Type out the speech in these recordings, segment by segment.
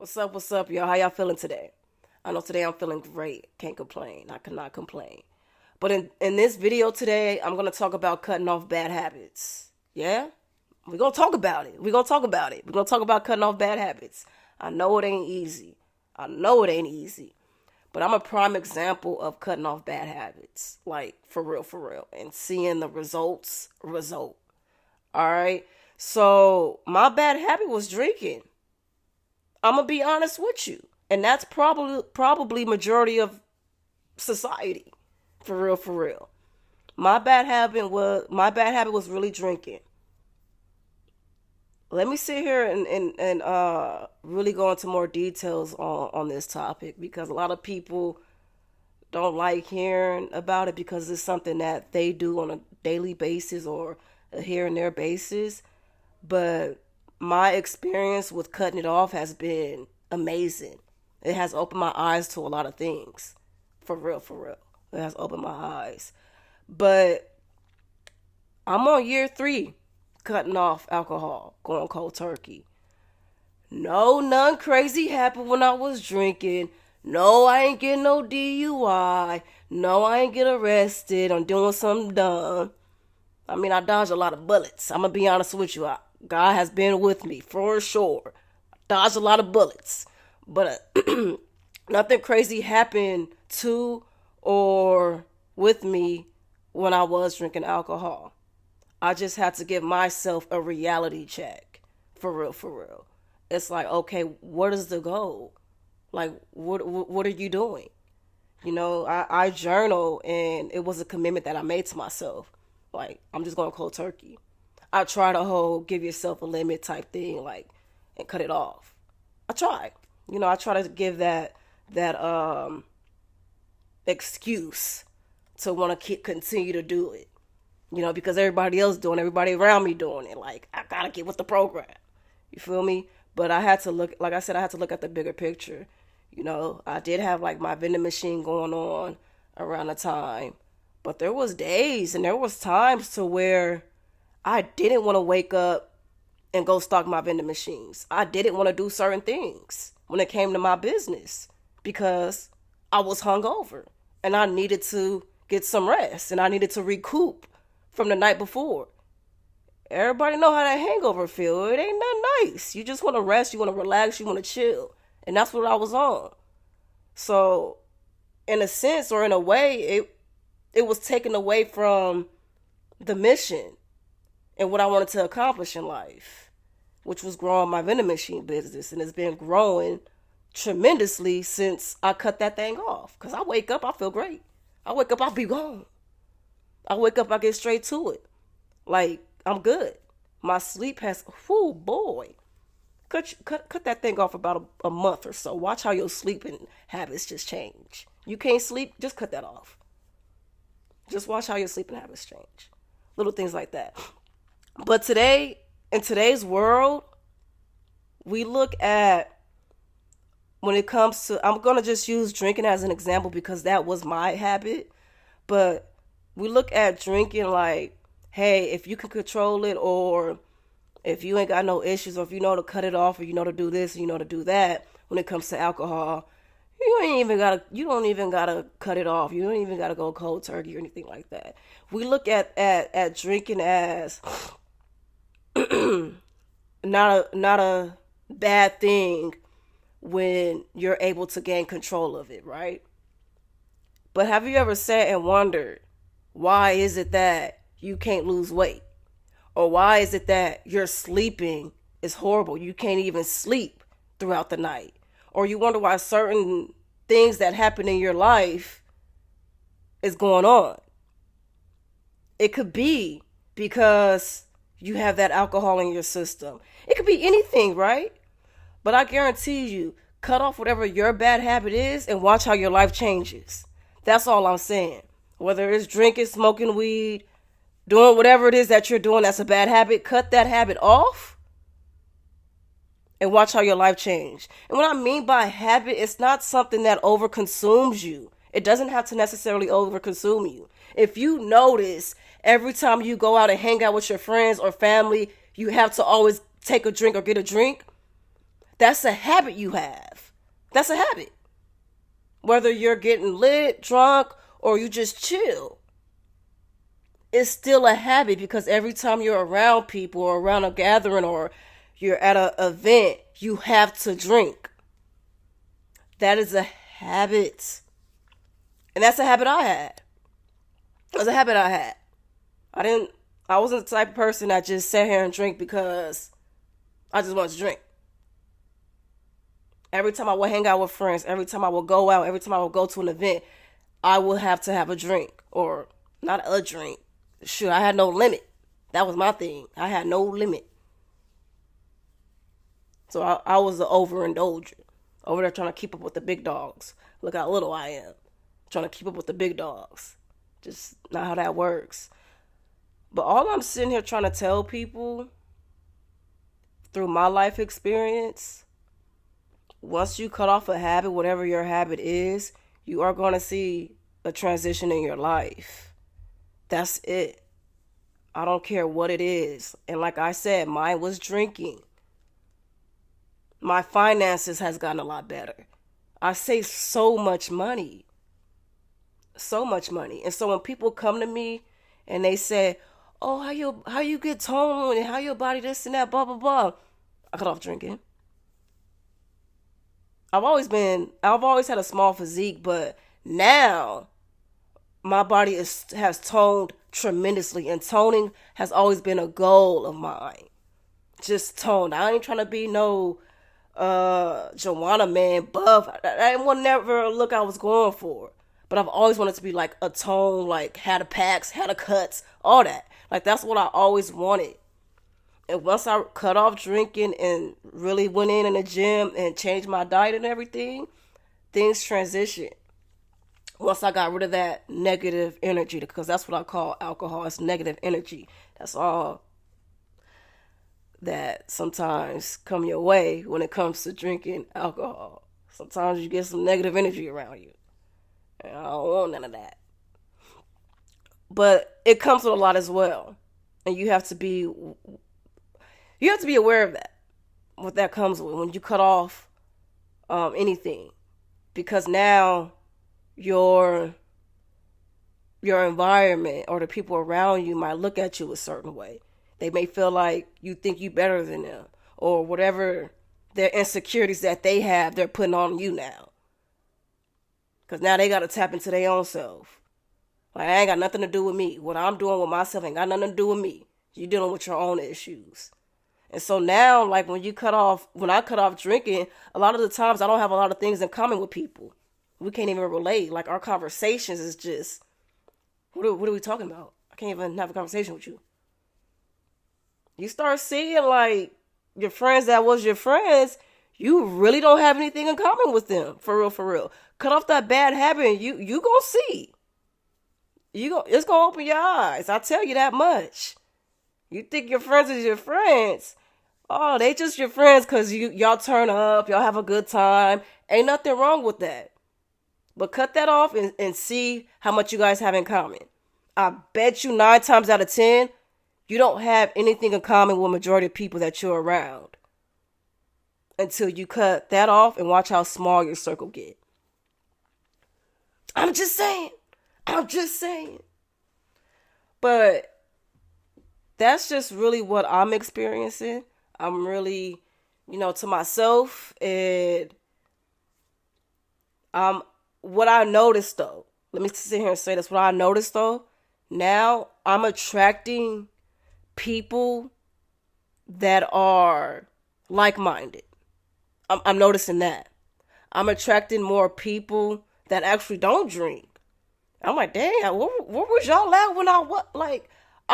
What's up, y'all? How y'all feeling today? I know today I'm feeling great. Can't complain. I cannot complain. But in this video today, I'm going to talk about cutting off bad habits. Yeah? We're going to talk about it. We're going to talk about it. We're going to talk about cutting off bad habits. I know it ain't easy. I know it ain't easy. But I'm a prime example of cutting off bad habits. Like, for real, for real. And seeing the result. All right? So, my bad habit was drinking. I'm gonna be honest with you, and that's probably majority of society, for real, for real. My bad habit was really drinking. Let me sit here and really go into more details on this topic because a lot of people don't like hearing about it because it's something that they do on a daily basis or a here and there basis. But my experience with cutting it off has been amazing. It has opened my eyes to a lot of things. For real, for real. It has opened my eyes. But I'm on year 3 cutting off alcohol, going cold turkey. No, none crazy happened when I was drinking. No, I ain't getting no DUI. No, I ain't get arrested. I'm doing something dumb. I mean, I dodged a lot of bullets. I'm going to be honest with you. God has been with me for sure. I dodged a lot of bullets. But nothing crazy happened to or with me when I was drinking alcohol. I just had to give myself a reality check. For real, for real. It's like, okay, what is the goal? Like, what are you doing? I journal, and it was a commitment that I made to myself. Like, I'm just going cold turkey. I try the whole give yourself a limit type thing, like, and cut it off. I try. I try to give that excuse to want to continue to do it. Because everybody else doing, everybody around me doing it. Like, I gotta get with the program. You feel me? But I had to look, like I said, I had to look at the bigger picture. I did have like my vending machine going on around the time, but there was days and there was times to where I didn't want to wake up and go stock my vending machines. I didn't want to do certain things when it came to my business because I was hungover and I needed to get some rest and I needed to recoup from the night before. Everybody know how that hangover feel. It ain't that nice. You just want to rest, you want to relax, you want to chill. And that's what I was on. So, in a sense or in a way, it was taken away from the mission and what I wanted to accomplish in life, which was growing my vending machine business. And it's been growing tremendously since I cut that thing off. Because I wake up, I feel great. I wake up, I'll be gone. I wake up, I get straight to it. Like, I'm good. My sleep has, whoo, boy. Cut that thing off about a month or so. Watch how your sleeping habits just change. You can't sleep, just cut that off. Just watch how your sleeping habits change. Little things like that. But today, in today's world, we look at, when it comes to, I'm going to just use drinking as an example because that was my habit. But we look at drinking like, hey, if you can control it, or if you ain't got no issues, or if you know to cut it off, or you know to do this, or you know to do that, when it comes to alcohol, you don't even gotta cut it off. You don't even gotta go cold turkey or anything like that. We look at drinking as not a bad thing when you're able to gain control of it, right? But have you ever sat and wondered, why is it that you can't lose weight? Or why is it that your sleeping is horrible? You can't even sleep throughout the night. Or you wonder why certain things that happen in your life is going on. It could be because you have that alcohol in your system. It could be anything, right? But I guarantee you, cut off whatever your bad habit is and watch how your life changes. That's all I'm saying. Whether it's drinking, smoking weed, doing whatever it is that you're doing that's a bad habit, cut that habit off and watch how your life change. And what I mean by habit, it's not something that overconsumes you. It doesn't have to necessarily overconsume you. If you notice every time you go out and hang out with your friends or family, you have to always take a drink or get a drink, That's a habit you have. That's a habit. Whether you're getting lit, drunk, or you just chill, it's still a habit because every time you're around people or around a gathering or you're at an event, you have to drink. That is a habit. And that's a habit I had. It was a habit I had. I wasn't the type of person that just sat here and drink because I just wanted to drink. Every time I would hang out with friends, every time I would go out, every time I would go to an event, I would have to have a drink. Or not a drink. Shoot, I had no limit. That was my thing. I had no limit. So I was an overindulger. Over there trying to keep up with the big dogs. Look how little I am. Trying to keep up with the big dogs. Just not how that works. But all I'm sitting here trying to tell people through my life experience, once you cut off a habit, whatever your habit is, you are going to see a transition in your life. That's it. I don't care what it is. And like I said, mine was drinking. My finances has gotten a lot better. I save so much money. So much money. And so when people come to me and they say, oh, how you get toned and how your body this and that, blah, blah, blah. I cut off drinking. I've always had a small physique, but now my body has toned tremendously, and toning has always been a goal of mine. Just toned. I ain't trying to be no Joanna man buff. That was never a look I was going for. But I've always wanted to be like a tone, like had a packs, had a cuts, all that. Like that's what I always wanted. And once I cut off drinking and really went in the gym and changed my diet and everything, things transitioned. Once I got rid of that negative energy, because that's what I call alcohol, it's negative energy. That's all that sometimes come your way when it comes to drinking alcohol. Sometimes you get some negative energy around you. And I don't want none of that. But it comes with a lot as well. And you have to be aware of that. What that comes with when you cut off anything. Because now your environment or the people around you might look at you a certain way. They may feel like you think you better than them, or whatever their insecurities that they have, they're putting on you now. Because now they got to tap into their own self. Like, I ain't got nothing to do with me. What I'm doing with myself ain't got nothing to do with me. You're dealing with your own issues. And so now, like when I cut off drinking, a lot of the times I don't have a lot of things in common with people. We can't even relate. Like our conversations is just, what are we talking about? I can't even have a conversation with you. You start seeing like your friends that was your friends, you really don't have anything in common with them. For real. Cut off that bad habit and you gonna see. It's gonna open your eyes. I tell you that much. You think your friends is your friends. Oh, they just your friends because y'all turn up, y'all have a good time. Ain't nothing wrong with that. But cut that off and see how much you guys have in common. I bet you 9 times out of 10, you don't have anything in common with majority of people that you're around. Until you cut that off and watch how small your circle get. I'm just saying. But that's just really what I'm experiencing. I'm really, to myself, and what I noticed though, let me sit here and say this, what I noticed though, now I'm attracting people that are like-minded. I'm noticing that. I'm attracting more people that actually don't drink. I'm like, damn, where was y'all at when I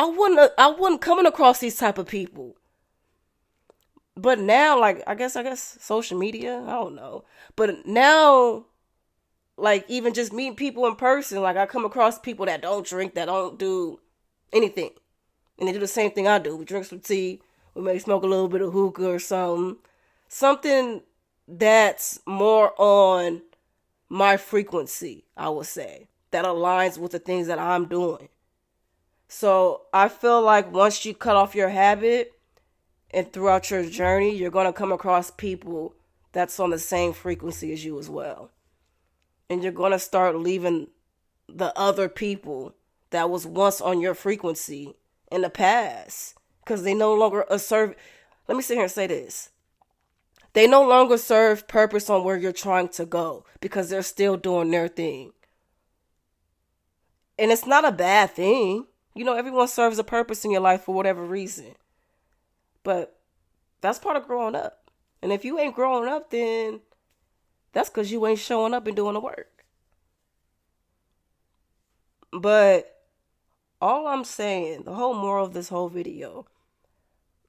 wasn't coming across these type of people. But now, like, I guess social media, I don't know. But now, like, even just meeting people in person, like, I come across people that don't drink, that don't do anything. And they do the same thing I do. We drink some tea, we may smoke a little bit of hookah or something. Something that's more on my frequency, I would say. That aligns with the things that I'm doing. So I feel like once you cut off your habit, And throughout your journey, you're going to come across people that's on the same frequency as you as well. And you're going to start leaving the other people that was once on your frequency in the past because they no longer serve. Let me sit here and say this. They no longer serve purpose on where you're trying to go because they're still doing their thing. And it's not a bad thing. You know, everyone serves a purpose in your life for whatever reason. But that's part of growing up. And if you ain't growing up, then that's because you ain't showing up and doing the work. But all I'm saying, the whole moral of this whole video,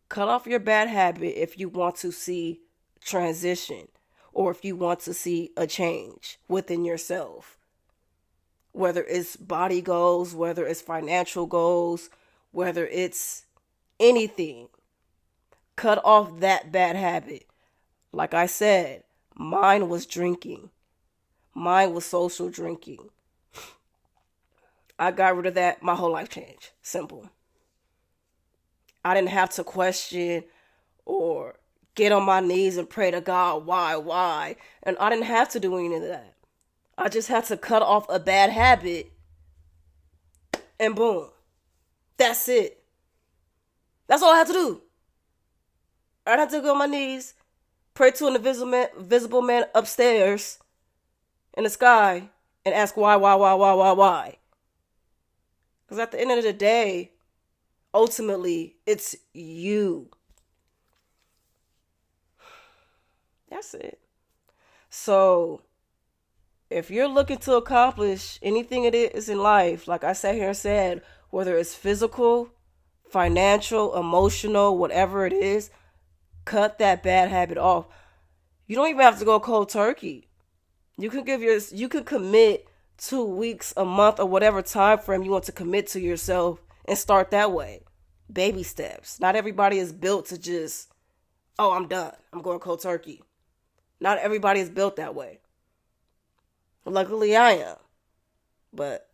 cut off your bad habit if you want to see transition or if you want to see a change within yourself. Whether it's body goals, whether it's financial goals, whether it's anything. Cut off that bad habit. Like I said, mine was drinking. Mine was social drinking. I got rid of that. My whole life changed. Simple. I didn't have to question or get on my knees and pray to God, why? And I didn't have to do any of that. I just had to cut off a bad habit and boom. That's it. That's all I had to do. I had to go on my knees, pray to an invisible man upstairs in the sky and ask why? Because at the end of the day, ultimately, it's you. That's it. So, if you're looking to accomplish anything it is in life, like I sat here and said, whether it's physical, financial, emotional, whatever it is, cut that bad habit off. You don't even have to go cold turkey. You can commit 2 weeks, a month, or whatever time frame you want to commit to yourself and start that way. Baby steps. Not everybody is built to just, oh, I'm done. I'm going cold turkey. Not everybody is built that way. Luckily, I am. But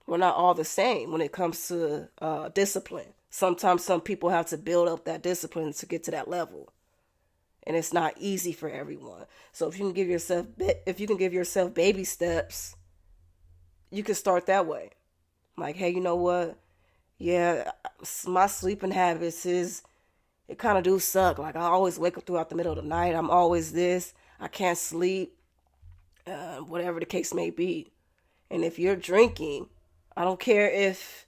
we're not all the same when it comes to discipline. Sometimes some people have to build up that discipline to get to that level. And it's not easy for everyone. So if you can give yourself baby steps, you can start that way. Like, hey, you know what? Yeah, my sleeping habits it kind of do suck. Like, I always wake up throughout the middle of the night. I'm always this. I can't sleep. Whatever the case may be. And if you're drinking, I don't care if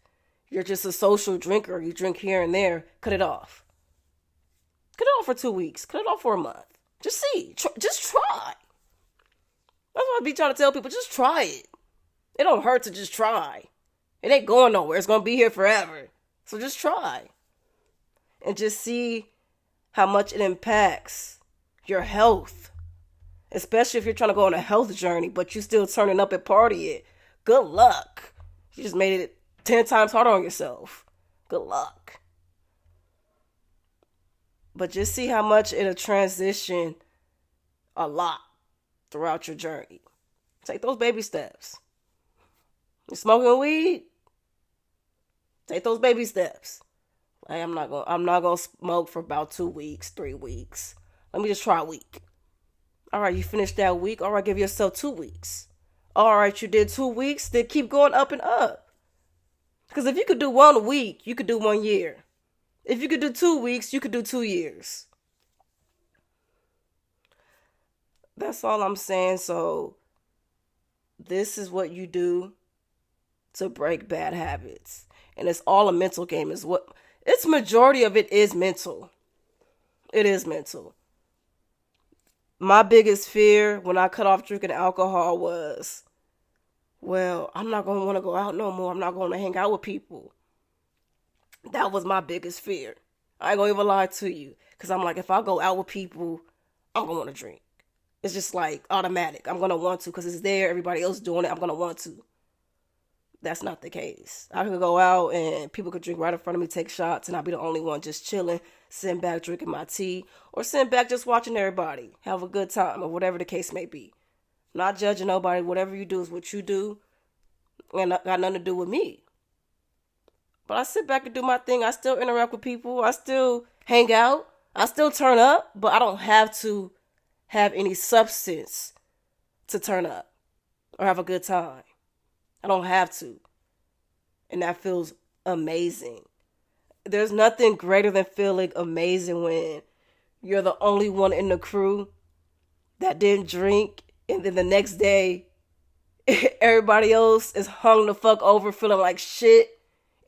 you're just a social drinker, you drink here and there, cut it off. Cut it off for 2 weeks. Cut it off for a month. Just see. Just try. That's what I be trying to tell people. Just try it. It don't hurt to just try. It ain't going nowhere. It's going to be here forever. So just try. And just see how much it impacts your health. Especially if you're trying to go on a health journey, but you still turning up and party it. Good luck. You just made it 10 times harder on yourself. Good luck. But just see how much it'll transition a lot throughout your journey. Take those baby steps. You're smoking weed? Take those baby steps. Like, I'm not gonna smoke for about 2 weeks, 3 weeks. Let me just try a week. All right, you finished that week. All right, give yourself 2 weeks. All right, you did 2 weeks. Then keep going up and up. Because if you could do 1 week, you could do 1 year. If you could do 2 weeks, you could do 2 years. That's all I'm saying. So this is what you do to break bad habits. And it's all a mental game. Majority of it is mental. It is mental. My biggest fear when I cut off drinking alcohol was, well, I'm not going to want to go out no more. I'm not going to hang out with people. That was my biggest fear. I ain't going to even lie to you. Because I'm like, if I go out with people, I'm going to want to drink. It's just like automatic. I'm going to want to because it's there. Everybody else doing it. I'm going to want to. That's not the case. I could go out and people could drink right in front of me, take shots, and I'll be the only one just chilling, sitting back, drinking my tea, or sitting back just watching everybody have a good time, or whatever the case may be. Not judging nobody. Whatever you do is what you do, and got nothing to do with me. But I sit back and do my thing. I still interact with people. I still hang out. I still turn up, but I don't have to have any substance to turn up or have a good time. I don't have to. And that feels amazing. There's nothing greater than feeling amazing when you're the only one in the crew that didn't drink, and then the next day everybody else is hung the fuck over feeling like shit,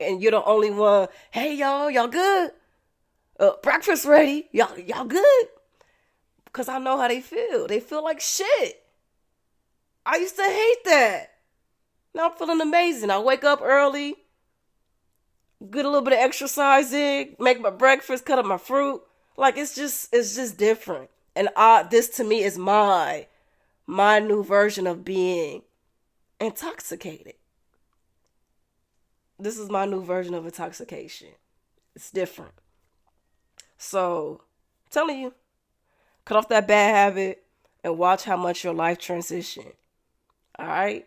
and you're the only one. Hey y'all good? Breakfast ready? Y'all good? Because I know how they feel. They feel like shit. I used to hate that. Now I'm feeling amazing. I wake up early, get a little bit of exercise in, make my breakfast, cut up my fruit. Like it's just different. And this to me is my new version of being intoxicated. This is my new version of intoxication. It's different. So, I'm telling you, cut off that bad habit and watch how much your life transition. All right?